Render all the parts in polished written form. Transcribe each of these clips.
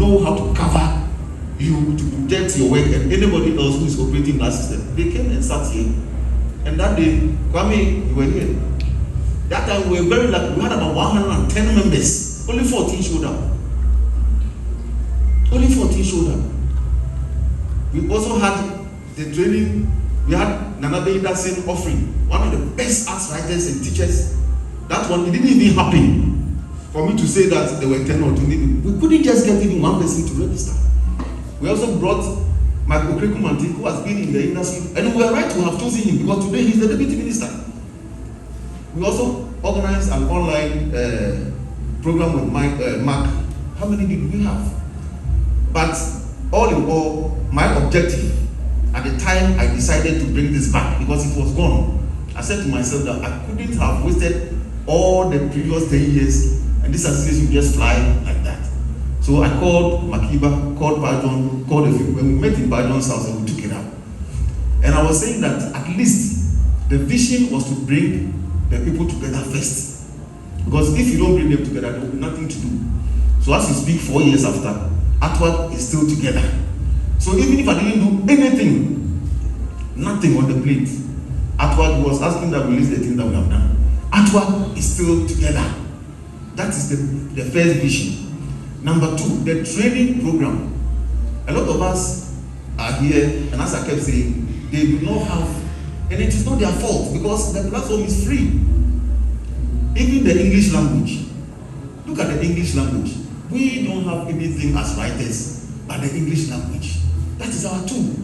know how to cover you, to protect your work, and anybody else who is operating that system. They came and sat here. And that day, Kwame, you were here. That time we were very lucky. We had about 110 members. Only 14 showed up. Only 14 showed up. We also had the training. We had Nana Dasin offering, one of the best arts writers and teachers. That one, it didn't even happen for me to say that there were 10 or 20. We couldn't just get even one person to register. We also brought Michael Krekumanti, who has been in the industry, and we were right to have chosen him because today he's the deputy minister. We also organized an online program with Mark. How many did we have? But all in all, my objective at the time I decided to bring this back because it was gone. I said to myself that I couldn't have wasted all the previous 10 years and this association just fly like that. So I called Makiba, called Bajon, called a few. When we met in Bajon's house and we took it up. And I was saying that at least the vision was to bring the people together first. Because if you don't bring them together, there will be nothing to do. So as you speak 4 years after, Atwag is still together. So even if I didn't do anything, nothing on the plate, Atwag was asking that we list the things that we have done. Atwag is still together. That is the first vision. Number two, the training program. A lot of us are here, and as I kept saying, they do not have, and it is not their fault because the platform is free. Even the English language. Look at the English language. We don't have anything as writers but the English language. That is our tool.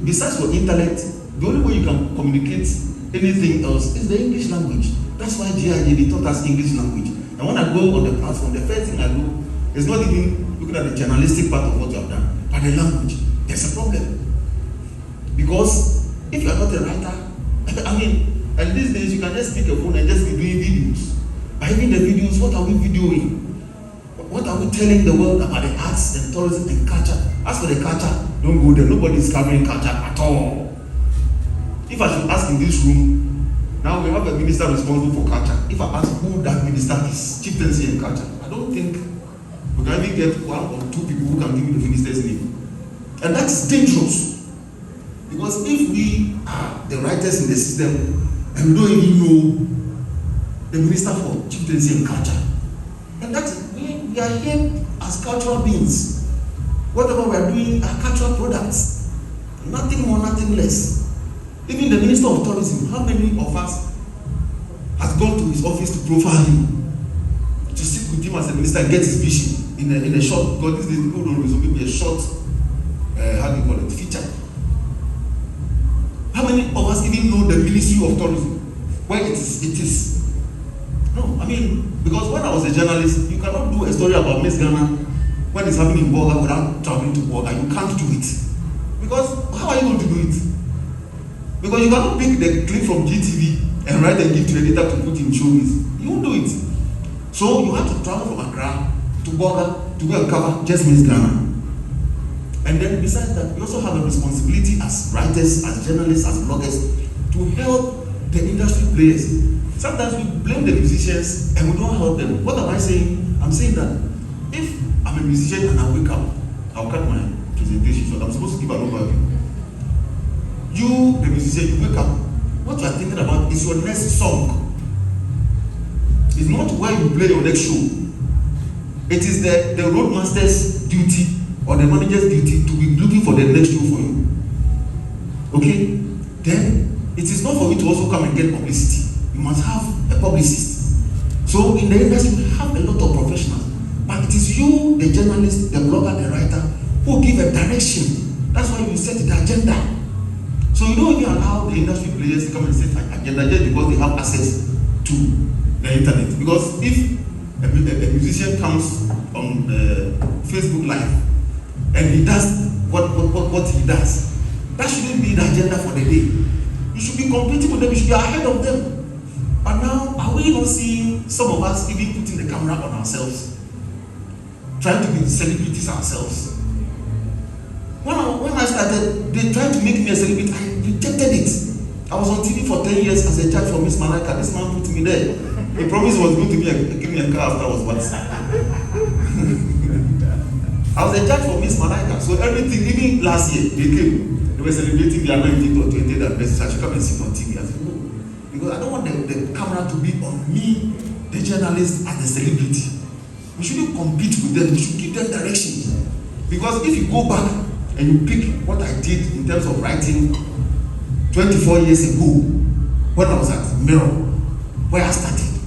Besides your intellect, the only way you can communicate anything else is the English language. That's why GIJ taught us English language. And when I go on the platform, the first thing I do is not even looking at the journalistic part of what you have done, but the language. There's a problem. Because if you are not a writer, I mean, and these days you can just pick a phone and just be doing videos. By even the videos, what are we videoing? What are we telling the world about the arts and tourism and culture? As for the culture, don't go there. Nobody is covering culture at all. If I should ask in this room, now we have a minister responsible for culture. If I ask who that minister is, chieftaincy and culture, I don't think we can even get one or two people who can give me the minister's name. And that's dangerous. Because if we are the writers in the system and we don't even know the minister for chieftaincy and culture, and that is, we are here as cultural beings. Whatever we are doing are cultural products. Nothing more, nothing less. Even the Minister of Tourism, how many of us has gone to his office to profile him, to sit with him as a minister and get his vision in a short, because these people don't know, maybe a short, how do you call it, feature. How many of us even know the Ministry of Tourism, where it is? No, I mean, because when I was a journalist, you cannot do a story about Miss Ghana when it's happening in Bolga without traveling to Bolga. You can't do it. Because how are you going to do it? Because you cannot pick the clip from GTV and write and give to the editor to put in showbiz. You won't do it. So you have to travel from Accra to Bolga to go and cover just Miss Ghana. And then besides that, we also have a responsibility as writers, as journalists, as bloggers to help the industry players. Sometimes we blame the musicians and we don't help them. What am I saying? I'm saying that if I'm a musician and I wake up, I'll cut my presentation short. I'm supposed to give an overview. You, the musician, you wake up. What you are thinking about is your next song. It's not where you play your next show. It is the roadmaster's duty or the manager's duty to be looking for the next show for you. Okay? Then it is not for you to also come and get publicity. You must have a publicist. So in the industry, we have a lot of professionals. But it is you, the journalist, the blogger, the writer, who give a direction. That's why you set the agenda. So you don't even allow the industry players to come and set an agenda just because they have access to the internet. Because if a musician comes on Facebook Live and he does what he does, that shouldn't be the agenda for the day. You should be competing with them, you should be ahead of them. But now, are we not seeing some of us even putting the camera on ourselves? Trying to be celebrities ourselves. When I started, they tried to make me a celebrity. I rejected it. I was on TV for 10 years as a judge for Miss Malika. This man put me there. He promised he was going to give me a car after I was once. I was a judge for Miss Malaika, so everything, even last year, they came, they were celebrating their 19th or 20th anniversary. I should come and sit on TV. I said, no, because I don't want the camera to be on me, the journalist, as the celebrity. We shouldn't compete with them, we should give them direction. Because if you go back and you pick what I did in terms of writing 24 years ago, when I was at Mirror, where I started,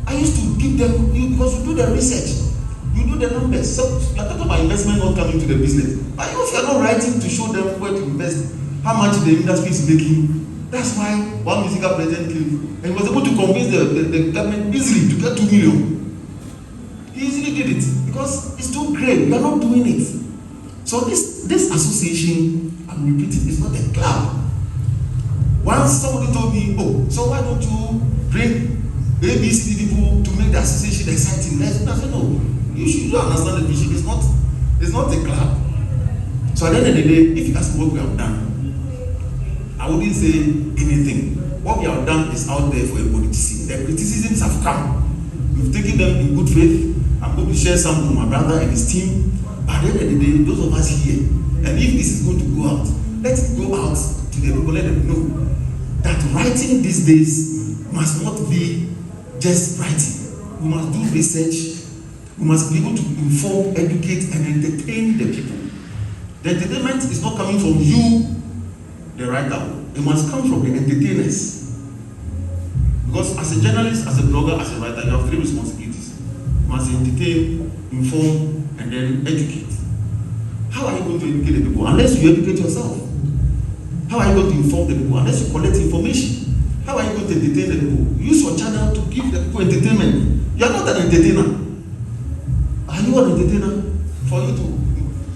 I used to give them, because you do the research, you do the numbers. So you're talking about investment not coming to the business. But if you're not writing to show them where to invest, how much the industry is making, that's why one musical president came and he was able to convince the government easily to get 2 million. He easily did it because it's too great. We are not doing it. So this association, I'm repeating, it's not a club. Once somebody told me, oh, so why don't you bring ABC people to make the association exciting? I said, no, you should understand the vision. It's not a club. So at the end of the day, if you ask me what we have done, I wouldn't say anything. What we have done is out there for everybody to see. The criticisms have come. We've taken them in good faith. I'm going to share some with my brother and his team. But at the end of the day, those of us here, and if this is going to go out, let it go out to the people, let them know that writing these days must not be just writing. We must do research. We must be able to inform, educate, and entertain the people. The entertainment is not coming from you, the writer. It must come from the entertainers. Because as a journalist, as a blogger, as a writer, you have 3 responsibilities. You must entertain, inform, and then educate. How are you going to educate the people? Unless you educate yourself. How are you going to inform the people? Unless you collect information. How are you going to entertain the people? Use your channel to give the people entertainment. You are not an entertainer. Are you an entertainer? For you to...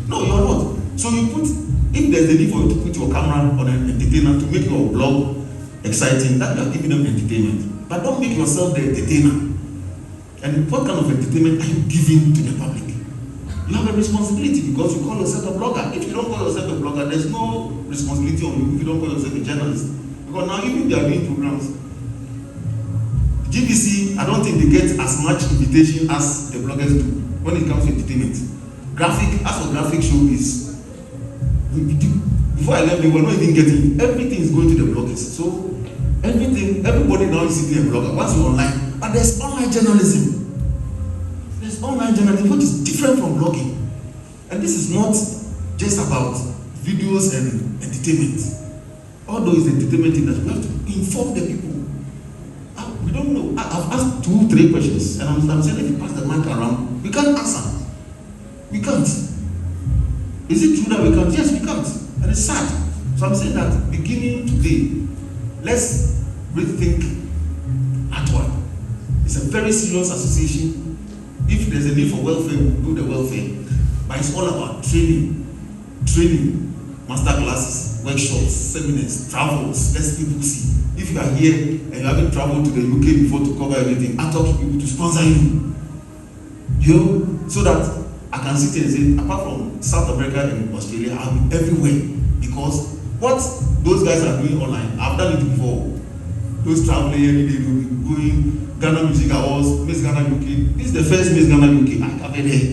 No, you are not. So you put... If there's a need for you to put your camera on an entertainer to make your blog exciting, that you are giving them entertainment. But don't make yourself the entertainer. And what kind of entertainment are you giving to the public? You have a responsibility because you call yourself a blogger. If you don't call yourself a blogger, there's no responsibility on you if you don't call yourself a journalist. Because now even they are doing programs. GBC, I don't think they get as much invitation as the bloggers do when it comes to entertainment. As for graphic showbiz, before I left, they were not even getting, everything is going to the bloggers. So everybody now is sitting a blogger. Once you're online, but there's online journalism. There's online journalism which is different from blogging. And this is not just about videos and entertainment. Although it's entertainment industry, we have to inform the people. We don't know. I've asked 2-3 questions, and I'm saying if you pass the mic around, we can't answer. We can't. Is it true that we can't? Yes, we can't. And it's sad. So I'm saying that beginning today, let's rethink Atwag. It's a very serious association. If there's a need for welfare, we'll do the welfare. But it's all about training, master classes, workshops, seminars, travels. Let people see. If you are here and you haven't traveled to the UK before to cover everything, Atwag people to sponsor you. So that I can sit here and say, apart from South America and Australia, I'll be everywhere. Because what those guys are doing online, I've done it before. Those traveling every day will be going Ghana Music Awards, Miss Ghana UK. This is the first Miss Ghana UK. I covered her.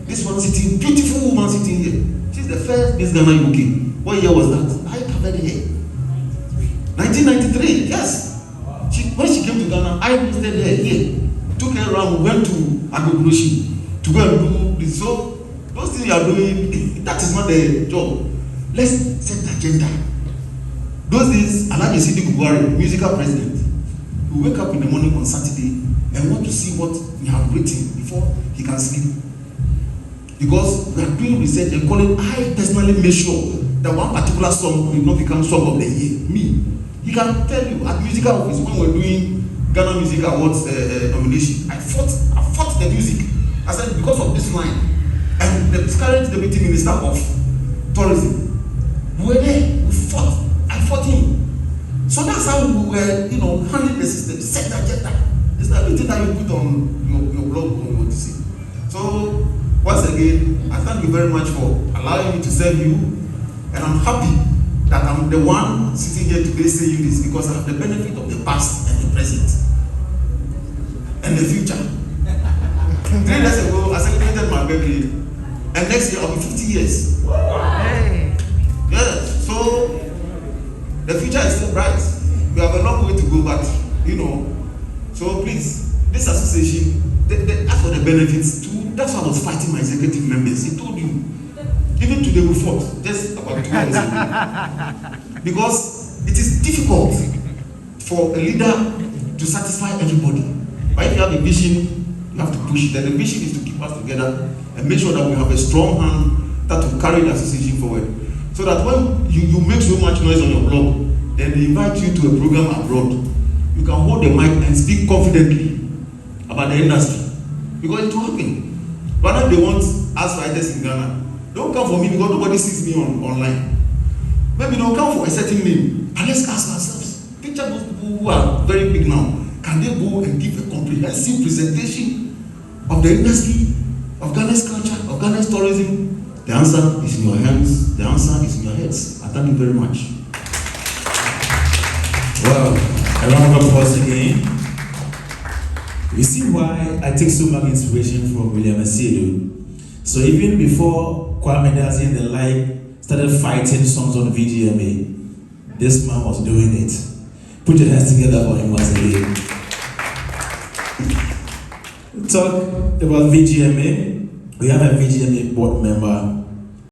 This one sitting, beautiful woman sitting here. She's the first Miss Ghana UK. What year was that? I covered her. 1993, yes. When she came to Ghana, I visited her here. Took her around, we went to Agbogbloshie to go and do this. So those things you are doing, that is not the job. Let's set the agenda. Those days, Alhaji Sidi Kubwari, musical president, will wake up in the morning on Saturday and want to see what we have written before he can sleep. Because we are doing research and calling, I personally make sure that one particular song will not become song of the year. Me. He can tell you at musical office when we're doing Ghana Music Awards nomination, I fought the music. I said, because of this line. And the current deputy minister of tourism, we were there, we fought. I fought him. So that's how we were, handling the system, set the agenda. It's not everything that you put on your blog or what you see. So, once again, I thank you very much for allowing me to serve you. And I'm happy that I'm the one sitting here today saying this because I have the benefit of the past and the present and the future. 3 days ago, I celebrated my birthday, And next year I'll be 50 years. Hey. Yes, so the future is still bright. We have a long way to go, but so please, this association, as for the benefits too, that's why I was fighting my executive members. He told you, even today we fought, just about 2 years ago. Because it is difficult for a leader to satisfy everybody. But if you have a vision, you have to push it. And the vision is to keep us together and make sure that we have a strong hand that will carry the association forward. So that when you make so much noise on your blog, then they invite you to a program abroad, you can hold the mic and speak confidently about the industry. Because it will happen. But if they want us writers in Ghana, don't come for me because nobody sees me online. Maybe don't come for a certain name. And let's ask ourselves, picture those people who are very big now. Can they go and give a comprehensive presentation of the industry, of Ghana's culture, of Ghana's tourism? The answer is in your hands. The answer is in your heads. I thank you very much. Well, a round of applause again. You see why I take so much inspiration from William Asiedu. So even before Kwame Dazi and the like started fighting songs on VGMA, this man was doing it. Put your hands together for him once again. Talk about VGMA. We have a VGMA board member